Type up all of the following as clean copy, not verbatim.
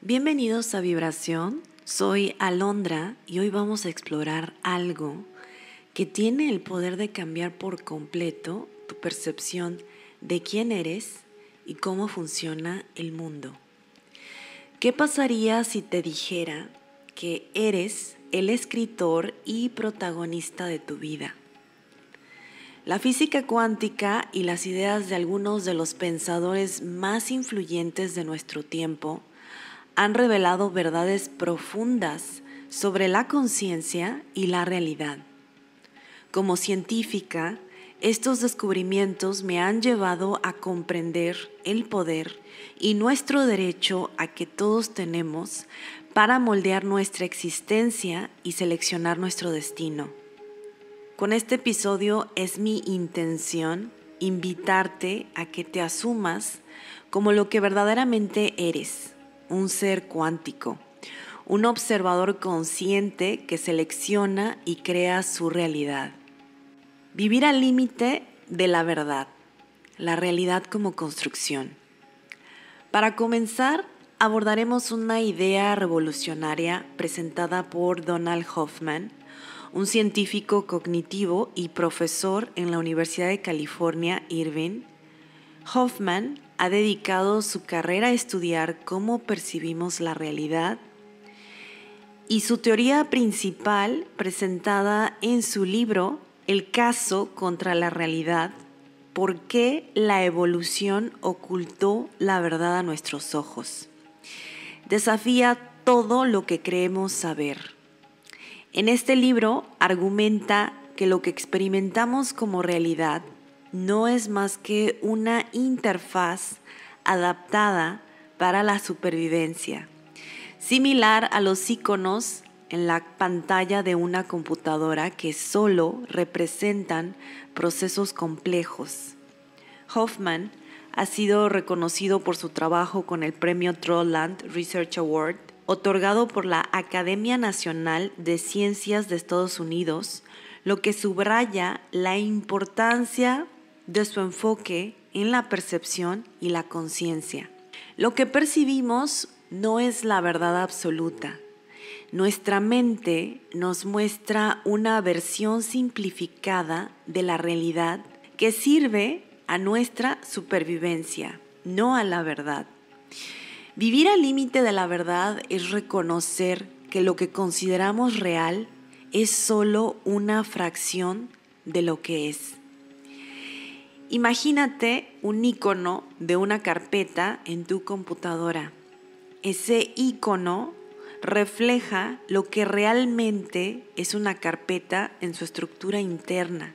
Bienvenidos a Vibración, soy Alondra y hoy vamos a explorar algo que tiene el poder de cambiar por completo tu percepción de quién eres y cómo funciona el mundo. ¿Qué pasaría si te dijera que eres el escritor y protagonista de tu vida? La física cuántica y las ideas de algunos de los pensadores más influyentes de nuestro tiempo han revelado verdades profundas sobre la conciencia y la realidad. Como científica, estos descubrimientos me han llevado a comprender el poder y nuestro derecho a que todos tenemos para moldear nuestra existencia y seleccionar nuestro destino. Con este episodio es mi intención invitarte a que te asumas como lo que verdaderamente eres, un ser cuántico, un observador consciente que selecciona y crea su realidad. Vivir al límite de la verdad, la realidad como construcción. Para comenzar, abordaremos una idea revolucionaria presentada por Donald Hoffman, un científico cognitivo y profesor en la Universidad de California, Irvine. Hoffman ha dedicado su carrera a estudiar cómo percibimos la realidad y su teoría principal, presentada en su libro El caso contra la realidad, ¿por qué la evolución ocultó la verdad a nuestros ojos? Desafía todo lo que creemos saber. En este libro argumenta que lo que experimentamos como realidad no es más que una interfaz adaptada para la supervivencia, similar a los iconos en la pantalla de una computadora que solo representan procesos complejos. Hoffman ha sido reconocido por su trabajo con el premio Trollland Research Award, otorgado por la Academia Nacional de Ciencias de Estados Unidos, lo que subraya la importancia de su enfoque en la percepción y la conciencia. Lo que percibimos no es la verdad absoluta. Nuestra mente nos muestra una versión simplificada de la realidad que sirve a nuestra supervivencia, no a la verdad. Vivir al límite de la verdad es reconocer que lo que consideramos real es solo una fracción de lo que es. Imagínate un icono de una carpeta en tu computadora. Ese icono refleja lo que realmente es una carpeta en su estructura interna.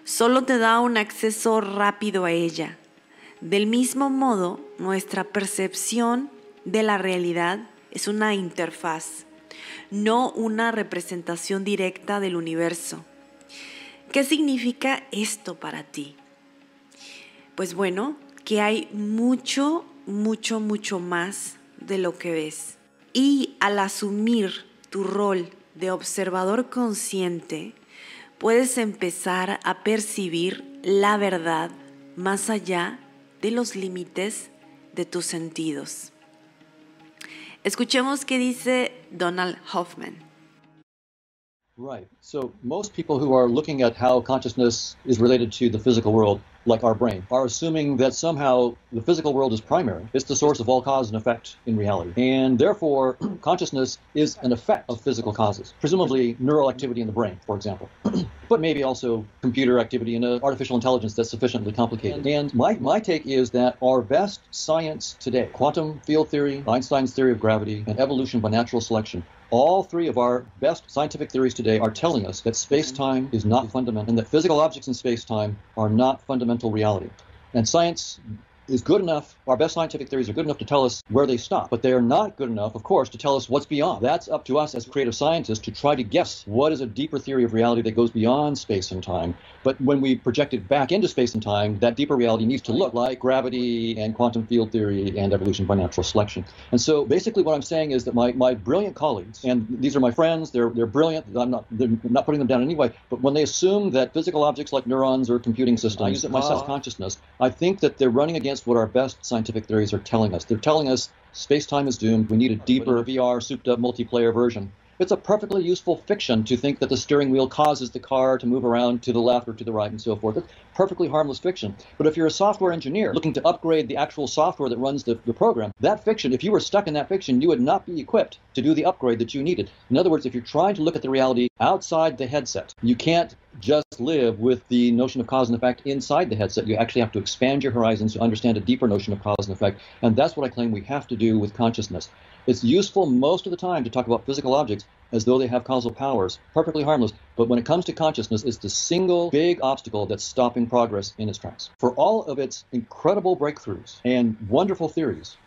Solo te da un acceso rápido a ella. Del mismo modo, nuestra percepción de la realidad es una interfaz, no una representación directa del universo. ¿Qué significa esto para ti? Pues bueno, que hay mucho más de lo que ves. Y al asumir tu rol de observador consciente, puedes empezar a percibir la verdad más allá de los límites de tus sentidos. Escuchemos qué dice Donald Hoffman. Right. So most people who are looking at how consciousness is related to the physical world, like our brain, are assuming that somehow the physical world is primary. It's the source of all cause and effect in reality. And therefore, consciousness is an effect of physical causes, presumably neural activity in the brain, for example. But maybe also computer activity and artificial intelligence that's sufficiently complicated. And my take is that our best science today, quantum field theory, Einstein's theory of gravity, and evolution by natural selection, all three of our best scientific theories today are telling us that space-time is not fundamental and that physical objects in space-time are not fundamental reality. And science is good enough, our best scientific theories are good enough to tell us where they stop, but they are not good enough, of course, to tell us what's beyond. That's up to us as creative scientists to try to guess what is a deeper theory of reality that goes beyond space and time. But when we project it back into space and time, that deeper reality needs to look like gravity and quantum field theory and evolution by natural selection. And so basically what I'm saying is that my brilliant colleagues, and these are my friends, they're brilliant, I'm not putting them down in any way, but when they assume that physical objects like neurons or computing systems, I use it myself, consciousness, I think that they're running against just what our best scientific theories are telling us. They're telling us space-time is doomed. We need a deeper VR, souped-up multiplayer version. It's a perfectly useful fiction to think that the steering wheel causes the car to move around to the left or to the right and so forth. It's perfectly harmless fiction. But if you're a software engineer looking to upgrade the actual software that runs the program, that fiction, if you were stuck in that fiction, you would not be equipped to do the upgrade that you needed. In other words, if you're trying to look at the reality outside the headset, you can't just live with the notion of cause and effect inside the headset. You actually have to expand your horizons to understand a deeper notion of cause and effect. And that's what I claim we have to do with consciousness. It's useful most of the time to talk about physical objects as though they have causal powers, perfectly harmless. But when it comes to consciousness, it's the single big obstacle that's stopping progress in its tracks. For all of its incredible breakthroughs and wonderful theories,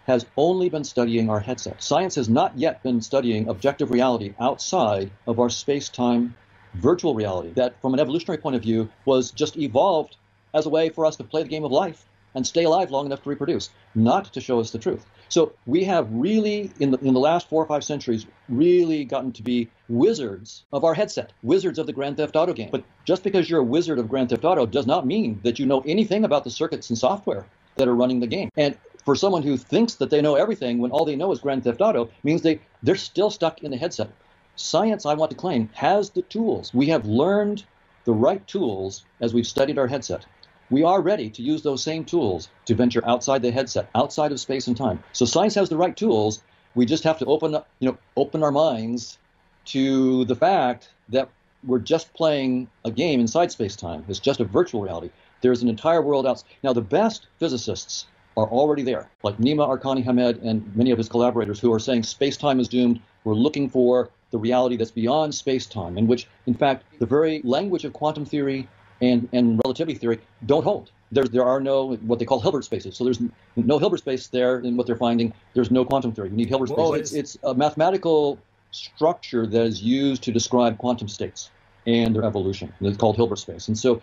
has only been studying our headset. Science has not yet been studying objective reality outside of our space-time virtual reality that, from an evolutionary point of view, was just evolved as a way for us to play the game of life and stay alive long enough to reproduce, not to show us the truth. So we have really, in the last 4 or 5 centuries, really gotten to be wizards of our headset, wizards of the Grand Theft Auto game. But just because you're a wizard of Grand Theft Auto does not mean that you know anything about the circuits and software that are running the game. And for someone who thinks that they know everything when all they know is Grand Theft Auto means they're still stuck in the headset. Science, I want to claim, has the tools. We have learned the right tools as we've studied our headset. We are ready to use those same tools to venture outside the headset, outside of space and time. So science has the right tools. We just have to open our minds to the fact that we're just playing a game inside space-time. It's just a virtual reality. There's an entire world outside. Now, the best physicists are already there, like Nima Arkani Hamed and many of his collaborators who are saying space-time is doomed. We're looking for the reality that's beyond space-time, in which, in fact, the very language of quantum theory and relativity theory don't hold. There are no what they call Hilbert spaces. So there's no Hilbert space there in what they're finding. There's no quantum theory. You need Hilbert space. It's a mathematical structure that is used to describe quantum states and their evolution. It's called Hilbert space. And so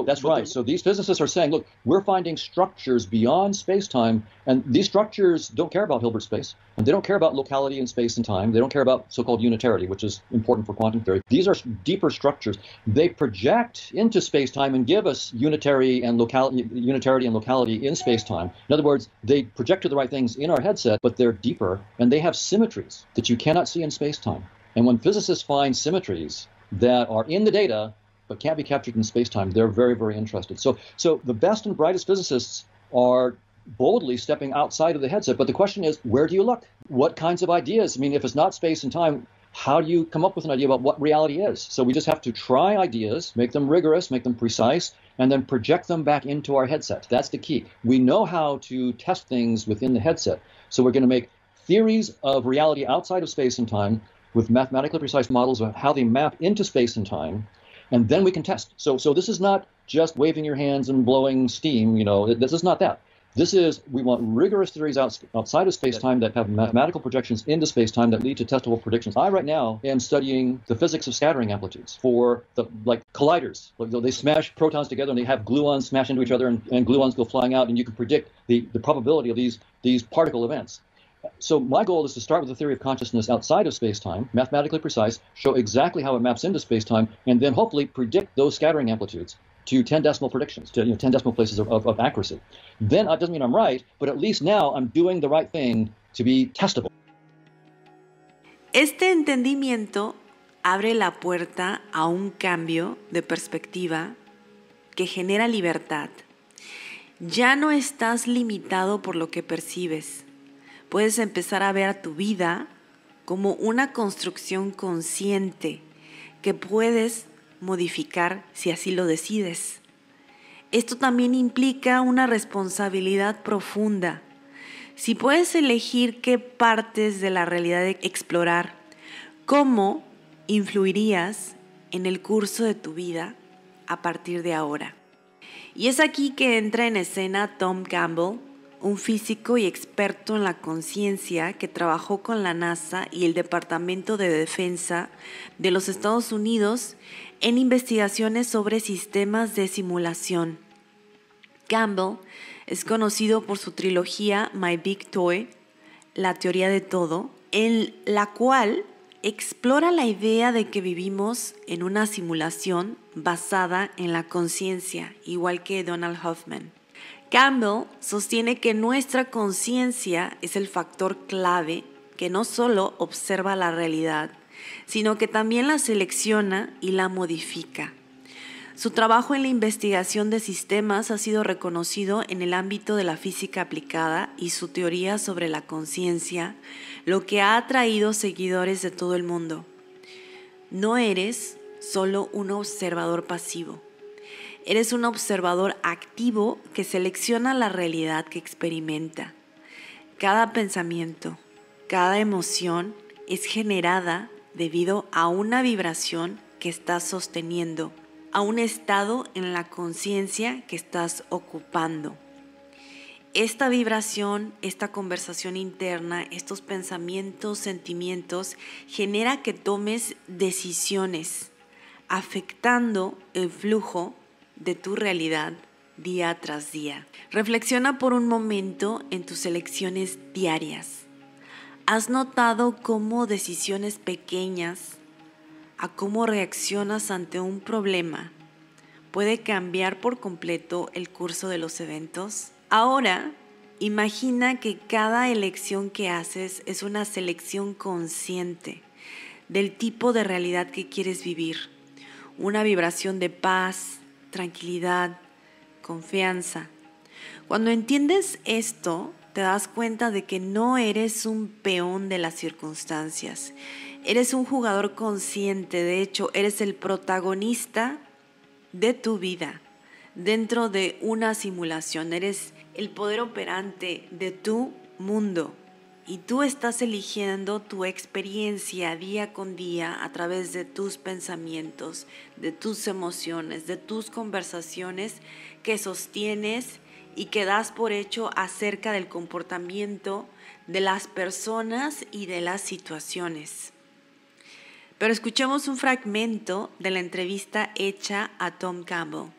that's right. So these physicists are saying, look, we're finding structures beyond space-time, and these structures don't care about Hilbert space, and they don't care about locality in space and time. They don't care about so-called unitarity, which is important for quantum theory. These are deeper structures. They project into space-time and give us unitarity and locality in space-time. In other words, they project to the right things in our headset, but they're deeper, and they have symmetries that you cannot see in space-time. And when physicists find symmetries that are in the data but can't be captured in space-time, they're very, very interested. So the best and brightest physicists are boldly stepping outside of the headset. But the question is, where do you look? What kinds of ideas? I mean, if it's not space and time, how do you come up with an idea about what reality is? So we just have to try ideas, make them rigorous, make them precise, and then project them back into our headset. That's the key. We know how to test things within the headset. So we're going to make theories of reality outside of space and time with mathematically precise models of how they map into space and time, and then we can test. So this is not just waving your hands and blowing steam, this is not that. This is, we want rigorous theories outside of space-time that have mathematical projections into space-time that lead to testable predictions. I right now am studying the physics of scattering amplitudes for colliders. They smash protons together and they have gluons smash into each other and gluons go flying out, and you can predict the probability of these particle events. So my goal is to start with the theory of consciousness outside of space-time, mathematically precise, show exactly how it maps into space-time, and then hopefully predict those scattering amplitudes to 10 decimal predictions, to 10 decimal places of accuracy. Then it doesn't mean I'm right, but at least now I'm doing the right thing to be testable. Este entendimiento abre la puerta a un cambio de perspectiva que genera libertad. Ya no estás limitado por lo que percibes. Puedes empezar a ver a tu vida como una construcción consciente que puedes modificar si así lo decides. Esto también implica una responsabilidad profunda. Si puedes elegir qué partes de la realidad explorar, ¿cómo influirías en el curso de tu vida a partir de ahora? Y es aquí que entra en escena Tom Campbell, un físico y experto en la conciencia que trabajó con la NASA y el Departamento de Defensa de los Estados Unidos en investigaciones sobre sistemas de simulación. Campbell es conocido por su trilogía My Big Toy, La teoría de todo, en la cual explora la idea de que vivimos en una simulación basada en la conciencia, igual que Donald Hoffman. Campbell sostiene que nuestra conciencia es el factor clave que no solo observa la realidad, sino que también la selecciona y la modifica. Su trabajo en la investigación de sistemas ha sido reconocido en el ámbito de la física aplicada y su teoría sobre la conciencia, lo que ha atraído seguidores de todo el mundo. No eres solo un observador pasivo. Eres un observador activo que selecciona la realidad que experimenta. Cada pensamiento, cada emoción es generada debido a una vibración que estás sosteniendo, a un estado en la conciencia que estás ocupando. Esta vibración, esta conversación interna, estos pensamientos, sentimientos, genera que tomes decisiones, afectando el flujo de tu realidad día tras día. Reflexiona por un momento en tus elecciones diarias. ¿Has notado cómo decisiones pequeñas a cómo reaccionas ante un problema puede cambiar por completo el curso de los eventos? Ahora, imagina que cada elección que haces es una selección consciente del tipo de realidad que quieres vivir. Una vibración de paz, tranquilidad, confianza. Cuando entiendes esto, te das cuenta de que no eres un peón de las circunstancias. Eres un jugador consciente, de hecho, eres el protagonista de tu vida. Dentro de una simulación, eres el poder operante de tu mundo. Y tú estás eligiendo tu experiencia día con día a través de tus pensamientos, de tus emociones, de tus conversaciones que sostienes y que das por hecho acerca del comportamiento de las personas y de las situaciones. Pero escuchemos un fragmento de la entrevista hecha a Tom Campbell.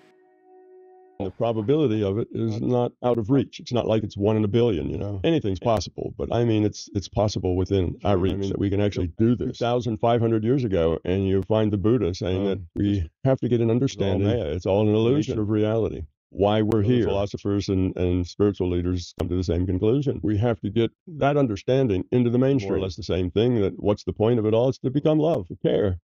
The probability of it is not out of reach. It's not like it's 1 in a billion, you know. Anything's possible, but I mean, it's possible within our reach that we can actually do this. 2,500 years ago, and you find the Buddha saying that we have to get an understanding. It's all an illusion of reality. Why we're here. Philosophers and spiritual leaders come to the same conclusion. We have to get that understanding into the mainstream. More or less the same thing. That what's the point of it all? It's to become love, to care,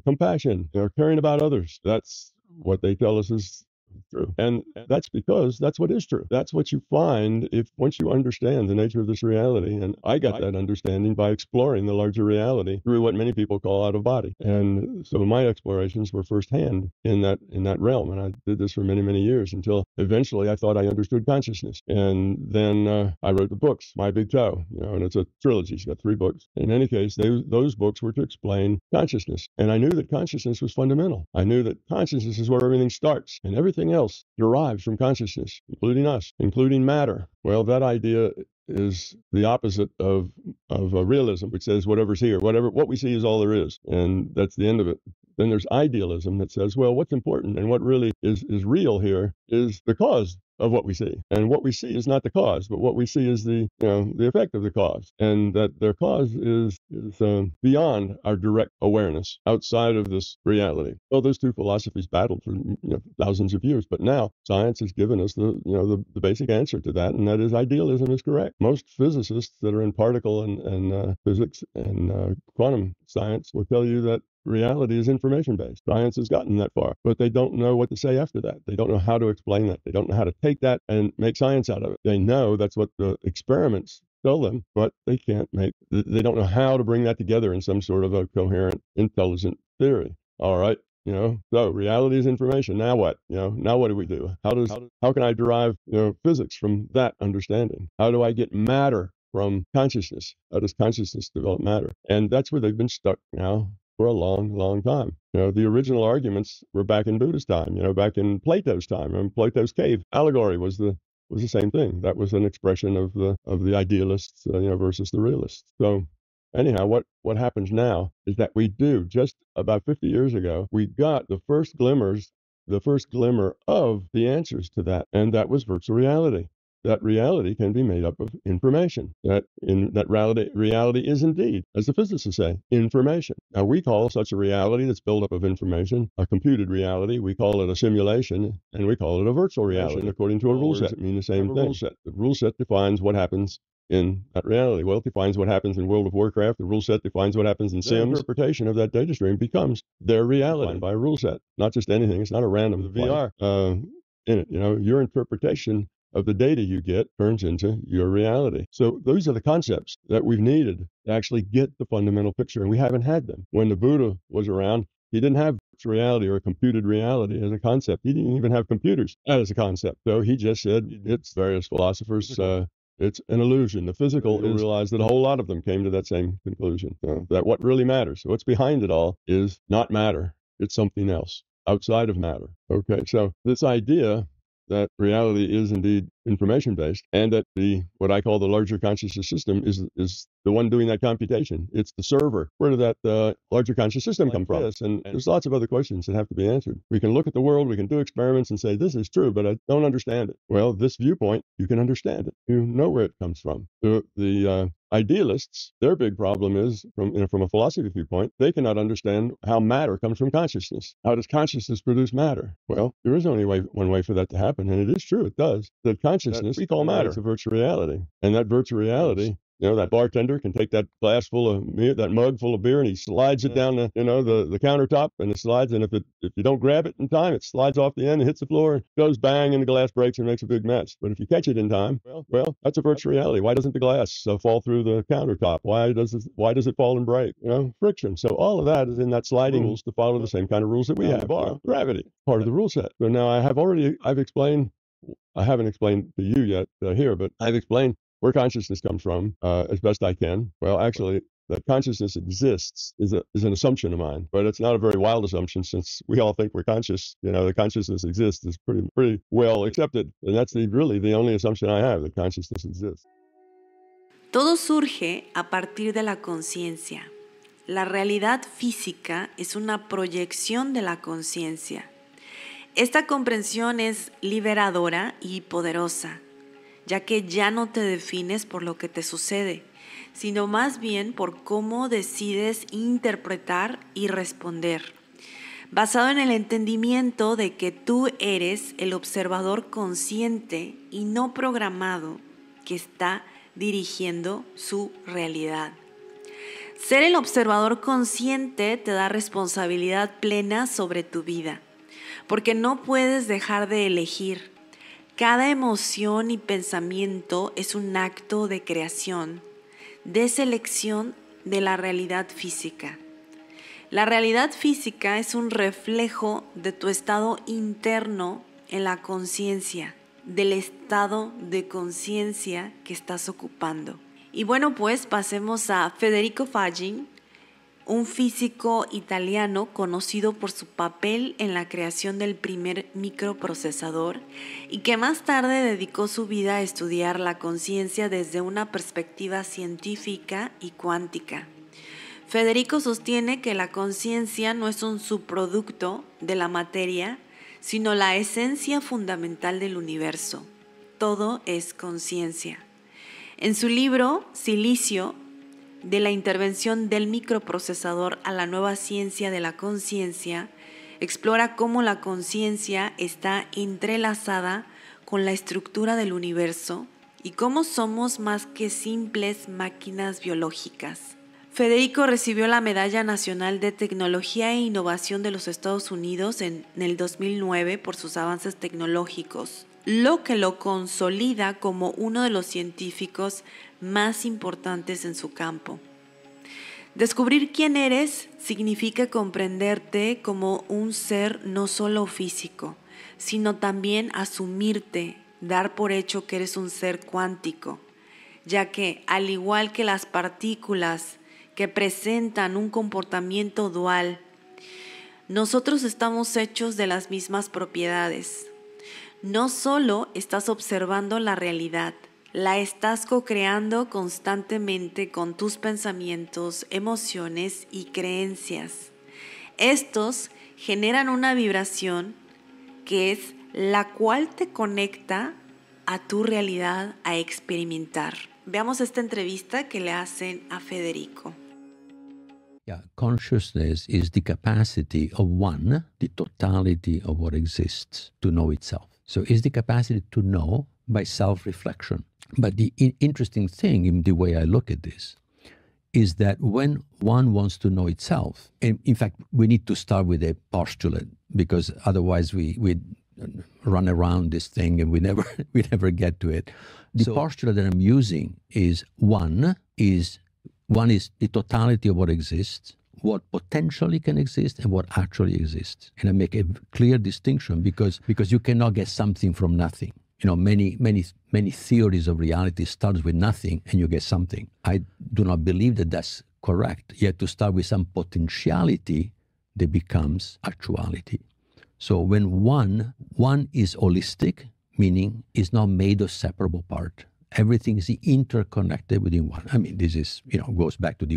compassion, caring about others. That's what they tell us is true. And that's because that's what is true. That's what you find if once you understand the nature of this reality. And I got that understanding by exploring the larger reality through what many people call out of body. And so my explorations were firsthand in that realm. And I did this for many, many years until eventually I thought I understood consciousness. And then I wrote the books, My Big Toe, and it's a trilogy. It's got 3 books. In any case, those books were to explain consciousness. And I knew that consciousness was fundamental. I knew that consciousness is where everything starts, and everything else derives from consciousness, including us, including matter. Well, that idea is the opposite of realism, which says whatever's here, what we see is all there is, and that's the end of it. Then there's idealism that says, well, what's important and what really is real here is the cause of what we see. And what we see is not the cause, but what we see is the effect of the cause. And that their cause is beyond our direct awareness, outside of this reality. Well, those two philosophies battled for thousands of years, but now science has given us the basic answer to that, and that is idealism is correct. Most physicists that are in particle and physics and quantum science will tell you that reality is information-based. Science has gotten that far, but they don't know what to say after that. They don't know how to explain that. They don't know how to take that and make science out of it. They know that's what the experiments tell them, but they don't know how to bring that together in some sort of a coherent, intelligent theory. All right. So reality is information. Now what? Now what do we do? How can I derive, physics from that understanding? How do I get matter from consciousness? How does consciousness develop matter? And that's where they've been stuck now for a long, long time. The original arguments were back in Buddha's time, back in Plato's time. In Plato's cave allegory was the same thing. That was an expression of the idealists, versus the realists. So anyhow, what happens now is that we do, just about 50 years ago, we got the first glimmer of the answers to that, and that was virtual reality. that reality can be made up of information. That reality is indeed, as the physicists say, information. Now we call such a reality that's built up of information a computed reality. We call it a simulation, and we call it a virtual reality. According to a rule set, it means the same thing. The rule set defines what happens in that reality. Well, it defines what happens in World of Warcraft. The rule set defines what happens in Sims. Their interpretation of that data stream becomes their reality by a rule set, not just anything. It's not a random VR in it. Your interpretation of the data you get turns into your reality. So those are the concepts that we've needed to actually get the fundamental picture, and we haven't had them. When the Buddha was around, he didn't have virtual reality or computed reality as a concept. He didn't even have computers as a concept. So he just said, it's various philosophers, it's an illusion. The physical is realized that a whole lot of them came to that same conclusion, that what really matters, what's behind it all, is not matter. It's something else outside of matter. Okay, so this idea that reality is indeed information-based, and that what I call the larger consciousness system is the one doing that computation. It's the server. Where did that larger conscious system come from? And there's lots of other questions that have to be answered. We can look at the world, we can do experiments and say, this is true, but I don't understand it. Well, this viewpoint, you can understand it. You know where it comes from. The idealists, their big problem is, from a philosophy viewpoint, they cannot understand how matter comes from consciousness. How does consciousness produce matter? Well, there is only one way for that to happen, and it is true, it does. That consciousness, we call matter, it's a virtual reality. And that virtual reality, that bartender can take that glass full of that mug full of beer, and he slides it down the countertop, and it slides. And if you don't grab it in time, it slides off the end and hits the floor, and goes bang, and the glass breaks and makes a big mess. But if you catch it in time, well, that's a virtual reality. Why doesn't the glass fall through the countertop? Why does it fall and break? Friction. So all of that is in that sliding rules to follow the same kind of rules that we have. Gravity, part of the rule set. So now I've explained. I haven't explained to you yet here, but I've explained where consciousness comes from as best I can. Well, actually, that consciousness exists is an assumption of mine, but it's not a very wild assumption, since we all think we're conscious. The consciousness exists is pretty well accepted, and that's really the only assumption I have, that consciousness exists. Todo surge a partir de la conciencia. La realidad física es una proyección de la conciencia. Esta comprensión es liberadora y poderosa, ya que ya no te defines por lo que te sucede, sino más bien por cómo decides interpretar y responder, basado en el entendimiento de que tú eres el observador consciente y no programado que está dirigiendo su realidad. Ser el observador consciente te da responsabilidad plena sobre tu vida, porque no puedes dejar de elegir. Cada emoción y pensamiento es un acto de creación, de selección de la realidad física. La realidad física es un reflejo de tu estado interno en la conciencia, del estado de conciencia que estás ocupando. Y bueno, pues pasemos a Federico Fagin, un físico italiano conocido por su papel en la creación del primer microprocesador y que más tarde dedicó su vida a estudiar la conciencia desde una perspectiva científica y cuántica. Federico sostiene que la conciencia no es un subproducto de la materia, sino la esencia fundamental del universo. Todo es conciencia. En su libro, Silicio, de la intervención del microprocesador a la nueva ciencia de la conciencia, explora cómo la conciencia está entrelazada con la estructura del universo y cómo somos más que simples máquinas biológicas. Federico recibió la Medalla Nacional de Tecnología e Innovación de los Estados Unidos en el 2009 por sus avances tecnológicos, lo que lo consolida como uno de los científicos más importantes en su campo. Descubrir quién eres significa comprenderte como un ser no solo físico, sino también asumirte, dar por hecho que eres un ser cuántico, ya que, al igual que las partículas que presentan un comportamiento dual, nosotros estamos hechos de las mismas propiedades. No solo estás observando la realidad, la estás co-creando constantemente con tus pensamientos, emociones y creencias. Estos generan una vibración que es la cual te conecta a tu realidad a experimentar. Veamos esta entrevista que le hacen a Federico. Yeah, consciousness is the capacity of one, the totality of what exists, to know itself. So it's the capacity to know by self-reflection. But the interesting thing in the way I look at this is that when one wants to know itself, and in fact, we need to start with a postulate, because otherwise we run around this thing and we never get to it. The postulate that I'm using is one is the totality of what exists, what potentially can exist, and what actually exists. And I make a clear distinction because you cannot get something from nothing. You know, many theories of reality starts with nothing and you get something. I do not believe that that's correct. You have to start with some potentiality that becomes actuality. So when one is holistic, meaning is not made of separable part. Everything is interconnected within one. I mean, this is, goes back to the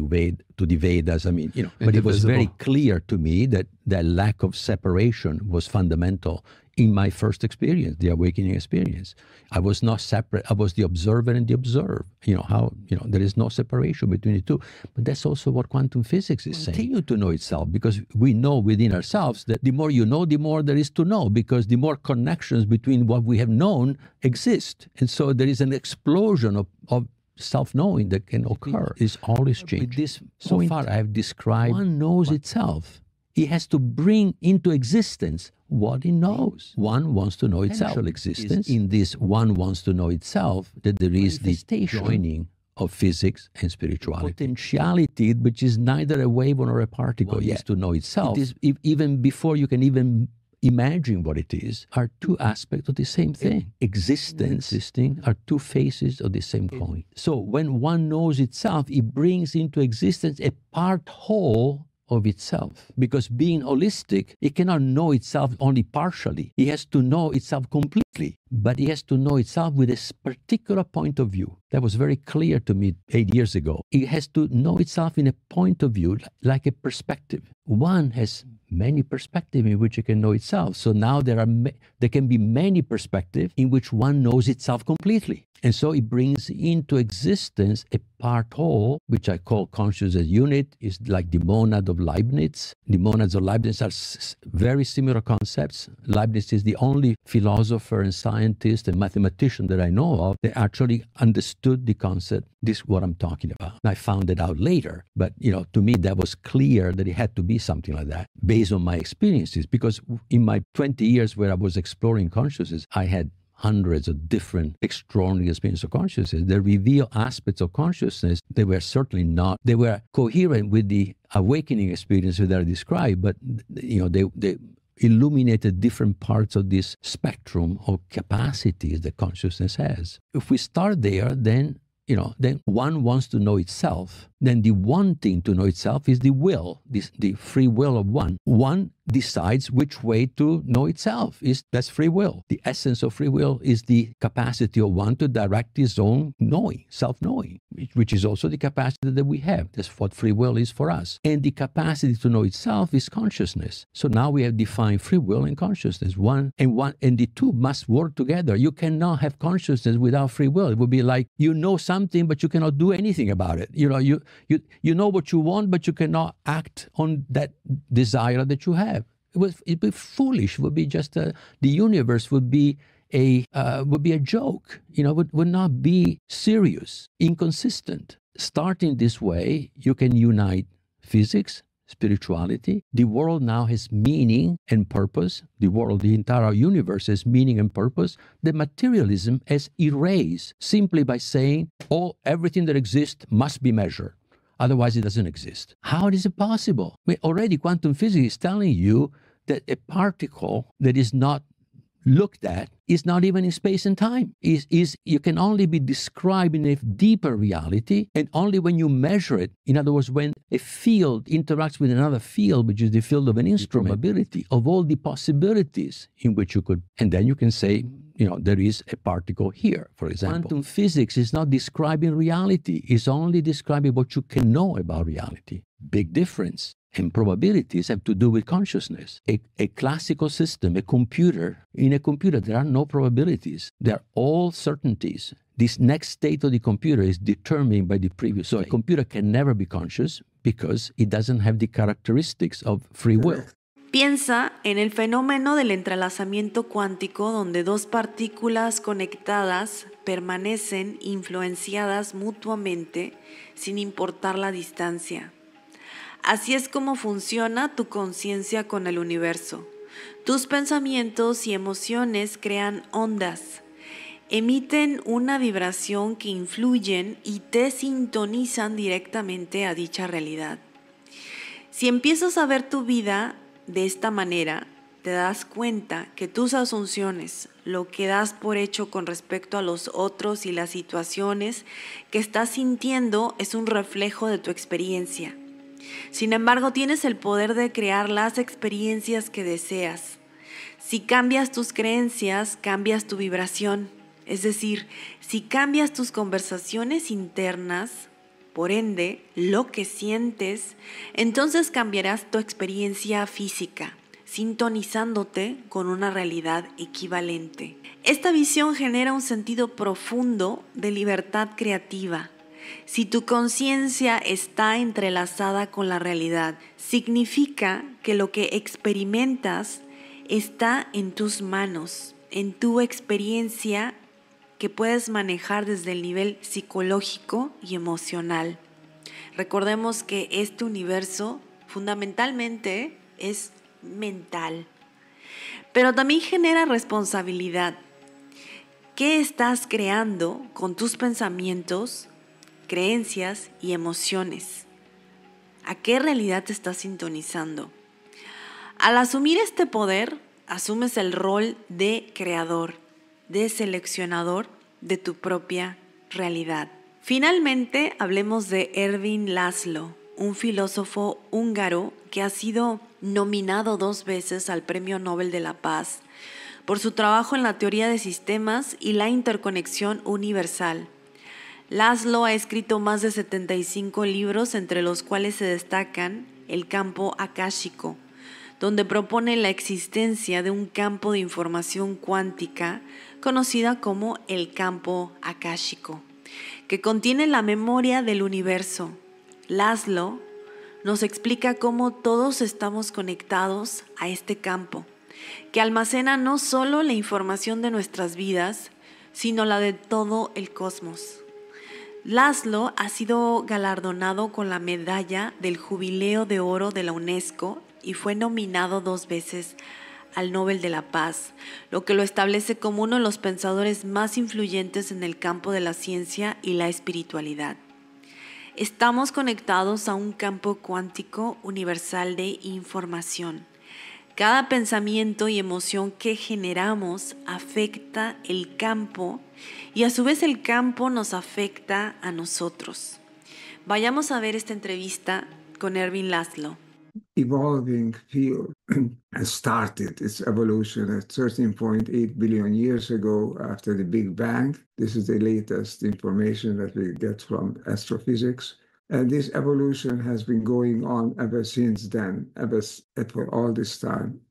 Vedas. I mean, but it was very clear to me that that lack of separation was fundamental in my first experience, the awakening experience. I was not separate. I was the observer and the observed. There is no separation between the two. But that's also what quantum physics is saying. Continue to know itself, because we know within ourselves that the more you know, the more there is to know, because the more connections between what we have known exist. And so there is an explosion of self-knowing that can occur. It's always changing. With this, so far I have described, one knows itself. He has to bring into existence what he knows. One wants to know itself. Actual existence. In this one wants to know itself, that there is the joining of physics and spirituality. Potentiality, which is neither a wave nor a particle, yet to know itself. It is, even before you can even imagine what it is, are two aspects of the same thing. Existing are two faces of the same coin. So when one knows itself, it brings into existence a part whole of itself. Because being holistic, it cannot know itself only partially. It has to know itself completely, but it has to know itself with a particular point of view. That was very clear to me 8 years ago. It has to know itself in a point of view, like a perspective. One has many perspectives in which it can know itself. So now there can be many perspectives in which one knows itself completely. And so it brings into existence a part whole, which I call consciousness unit, is like the monad of Leibniz. The monads of Leibniz are very similar concepts. Leibniz is the only philosopher and scientist and mathematician that I know of that actually understood the concept. This is what I'm talking about. And I found it out later, but to me that was clear that it had to be something like that based on my experiences, because in my 20 years where I was exploring consciousness, I had hundreds of different extraordinary experiences of consciousness. They reveal aspects of consciousness. They were coherent with the awakening experiences that I described, but they illuminated different parts of this spectrum of capacities that consciousness has. If we start there, then one wants to know itself. Then the wanting to know itself is the will, the free will of one. One decides which way to know itself. That's free will. The essence of free will is the capacity of one to direct his own knowing, self-knowing, which is also the capacity that we have. That's what free will is for us. And the capacity to know itself is consciousness. So now we have defined free will and consciousness. One and the two must work together. You cannot have consciousness without free will. It would be like you know something, but you cannot do anything about it. You know what you want, but you cannot act on that desire that you have. It'd be foolish. It would be just the universe would be a joke. Would not be serious, inconsistent. Starting this way, you can unite physics, spirituality. The world now has meaning and purpose. The entire universe has meaning and purpose. The materialism has erased simply by saying everything that exists must be measured. Otherwise, it doesn't exist. How is it possible? Already quantum physics is telling you that a particle that is not looked at is not even in space and time. You can only be described in a deeper reality, and only when you measure it. In other words, when a field interacts with another field, which is the field of an instrument, the probability of all the possibilities in which you could, and then you can say there is a particle here, for example. Quantum physics is not describing reality. It's only describing what you can know about reality. Big difference. And probabilities have to do with consciousness. A classical system, a computer, in a computer, there are no probabilities. There are all certainties. This next state of the computer is determined by the previous. So a computer can never be conscious because it doesn't have the characteristics of free will. Piensa en el fenómeno del entrelazamiento cuántico, donde dos partículas conectadas permanecen influenciadas mutuamente sin importar la distancia. Así es como funciona tu conciencia con el universo. Tus pensamientos y emociones crean ondas. Emiten una vibración que influyen y te sintonizan directamente a dicha realidad. Si empiezas a ver tu vida de esta manera, te das cuenta que tus asunciones, lo que das por hecho con respecto a los otros y las situaciones que estás sintiendo, es un reflejo de tu experiencia. Sin embargo, tienes el poder de crear las experiencias que deseas. Si cambias tus creencias, cambias tu vibración. Es decir, si cambias tus conversaciones internas, por ende, lo que sientes, entonces cambiarás tu experiencia física, sintonizándote con una realidad equivalente. Esta visión genera un sentido profundo de libertad creativa. Si tu conciencia está entrelazada con la realidad, significa que lo que experimentas está en tus manos, en tu experiencia que puedes manejar desde el nivel psicológico y emocional. Recordemos que este universo fundamentalmente es mental, pero también genera responsabilidad. ¿Qué estás creando con tus pensamientos, creencias y emociones? ¿A qué realidad te estás sintonizando? Al asumir este poder, asumes el rol de creador, de seleccionador de tu propia realidad. Finalmente, hablemos de Ervin Laszlo, un filósofo húngaro que ha sido nominado 2 veces al Premio Nobel de la Paz por su trabajo en la teoría de sistemas y la interconexión universal. Laszlo ha escrito más de 75 libros, entre los cuales se destacan El campo akáshico, donde propone la existencia de un campo de información cuántica conocida como el campo akáshico, que contiene la memoria del universo. Laszlo nos explica cómo todos estamos conectados a este campo, que almacena no solo la información de nuestras vidas, sino la de todo el cosmos. Laszlo ha sido galardonado con la medalla del Jubileo de Oro de la UNESCO y fue nominado 2 veces al Nobel de la Paz, lo que lo establece como uno de los pensadores más influyentes en el campo de la ciencia y la espiritualidad. Estamos conectados a un campo cuántico universal de información. Cada pensamiento y emoción que generamos afecta el campo y a su vez el campo nos afecta a nosotros. Vayamos a ver esta entrevista con Ervin Laszlo. Evolving field started its evolution at 13.8 billion years ago after the Big Bang. This is the latest information that we get from astrophysics. And this evolution has been going on ever since then, for all this time.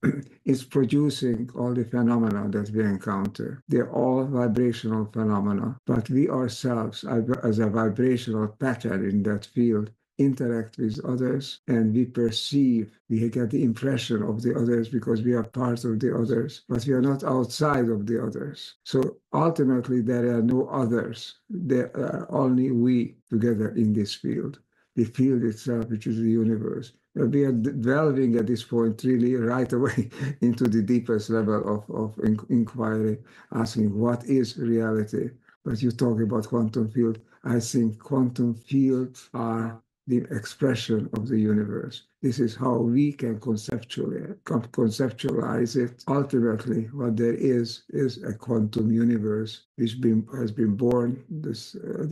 It's producing all the phenomena that we encounter. They're all vibrational phenomena, but we ourselves, as a vibrational pattern in that field, interact with others, and we get the impression of the others because we are part of the others, but we are not outside of the others. So ultimately, there are no others. There are only we together in this field, the field itself, which is the universe. We are delving at this point really right away into the deepest level of inquiry, asking what is reality. But you talk about quantum field. I think quantum fields are the expression of the universe. This is how we can conceptualize it. Ultimately, what there is a quantum universe which has been born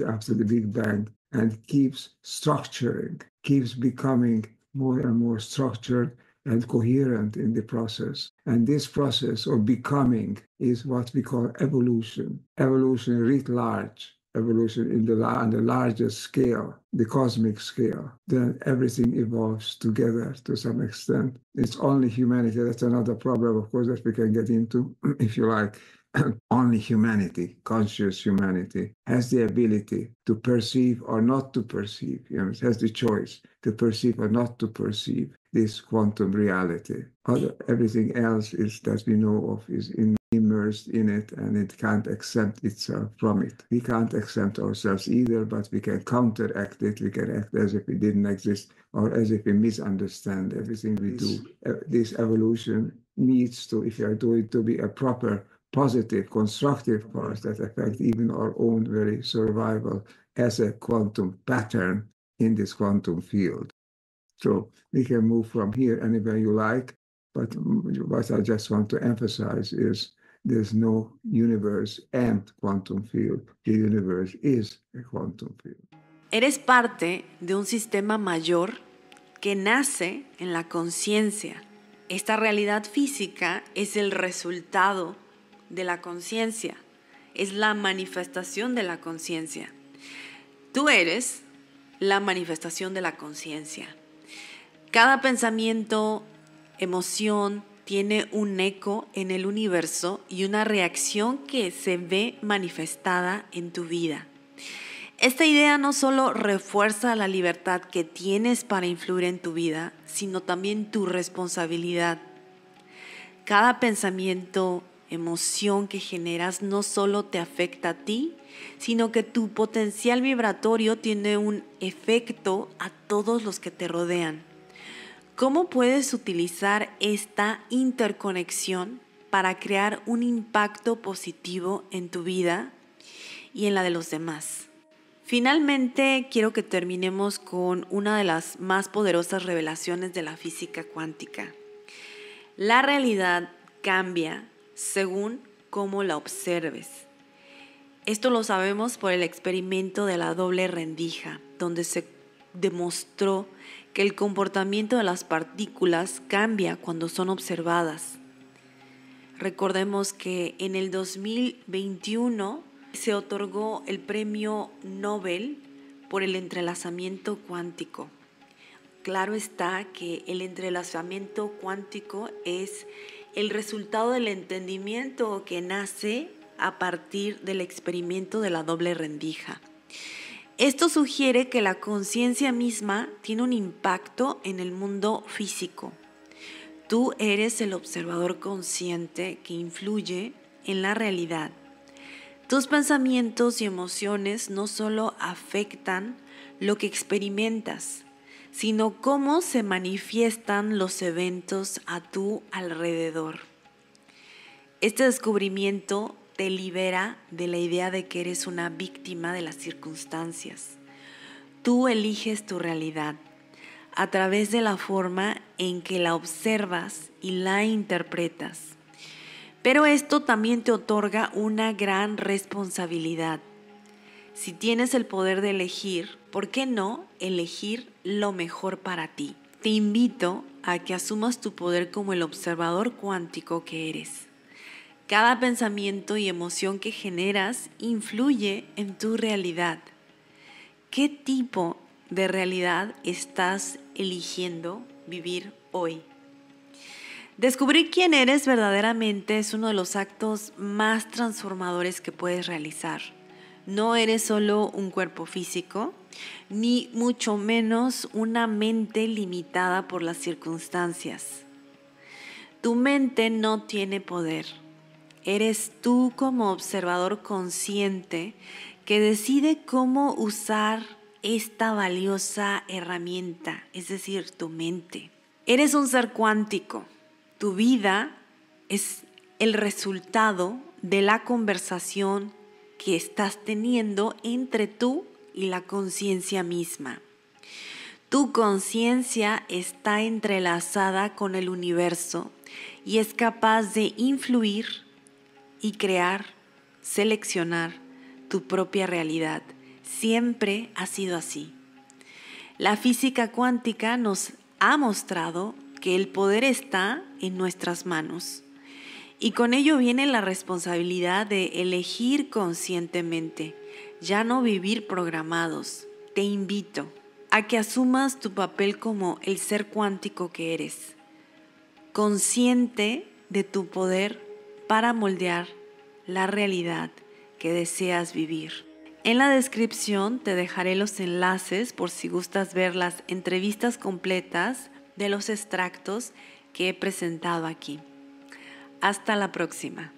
after the Big Bang and keeps becoming more and more structured and coherent in the process. And this process of becoming is what we call evolution. Evolution writ large. Evolution on the largest scale, the cosmic scale, then everything evolves together to some extent. It's only humanity. That's another problem, of course, that we can get into, if you like. Only humanity, conscious humanity, has the ability to perceive or not to perceive. It has the choice to perceive or not to perceive this quantum reality. Everything else is that we know of is immersed in it, and it can't exempt itself from it. We can't exempt ourselves either, but we can counteract it. We can act as if it didn't exist, or as if we misunderstand everything we do. This evolution needs to, if you are doing to be a proper, positive, constructive force that affect even our own very survival as a quantum pattern in this quantum field. So we can move from here anywhere you like, but what I just want to emphasize is there's no universe and quantum field. The universe is a quantum field. Eres parte de un sistema mayor que nace en la conciencia. Esta realidad física es el resultado de la conciencia, es la manifestación de la conciencia. Tú eres la manifestación de la conciencia. Cada pensamiento, emoción, tiene un eco en el universo y una reacción que se ve manifestada en tu vida. Esta idea no solo refuerza la libertad que tienes para influir en tu vida, sino también tu responsabilidad. Cada pensamiento, emoción que generas no solo te afecta a ti, sino que tu potencial vibratorio tiene un efecto a todos los que te rodean. ¿Cómo puedes utilizar esta interconexión para crear un impacto positivo en tu vida y en la de los demás? Finalmente, quiero que terminemos con una de las más poderosas revelaciones de la física cuántica. La realidad cambia según cómo la observes. Esto lo sabemos por el experimento de la doble rendija, donde se demostró que el comportamiento de las partículas cambia cuando son observadas. Recordemos que en el 2021 se otorgó el premio Nobel por el entrelazamiento cuántico. Claro está que el entrelazamiento cuántico es el resultado del entendimiento que nace a partir del experimento de la doble rendija. Esto sugiere que la conciencia misma tiene un impacto en el mundo físico. Tú eres el observador consciente que influye en la realidad. Tus pensamientos y emociones no solo afectan lo que experimentas, sino cómo se manifiestan los eventos a tu alrededor. Este descubrimiento te libera de la idea de que eres una víctima de las circunstancias. Tú eliges tu realidad a través de la forma en que la observas y la interpretas. Pero esto también te otorga una gran responsabilidad. Si tienes el poder de elegir, ¿por qué no elegir lo mejor para ti? Te invito a que asumas tu poder como el observador cuántico que eres. Cada pensamiento y emoción que generas influye en tu realidad. ¿Qué tipo de realidad estás eligiendo vivir hoy? Descubrir quién eres verdaderamente es uno de los actos más transformadores que puedes realizar. No eres solo un cuerpo físico, ni mucho menos una mente limitada por las circunstancias. Tu mente no tiene poder. Eres tú como observador consciente que decide cómo usar esta valiosa herramienta, es decir, tu mente. Eres un ser cuántico. Tu vida es el resultado de la conversación que estás teniendo entre tú y la conciencia misma. Tu conciencia está entrelazada con el universo y es capaz de influir y crear, seleccionar tu propia realidad. Siempre ha sido así. La física cuántica nos ha mostrado que el poder está en nuestras manos. Y con ello viene la responsabilidad de elegir conscientemente, ya no vivir programados. Te invito a que asumas tu papel como el ser cuántico que eres, consciente de tu poder para moldear la realidad que deseas vivir. En la descripción te dejaré los enlaces por si gustas ver las entrevistas completas de los extractos que he presentado aquí. Hasta la próxima.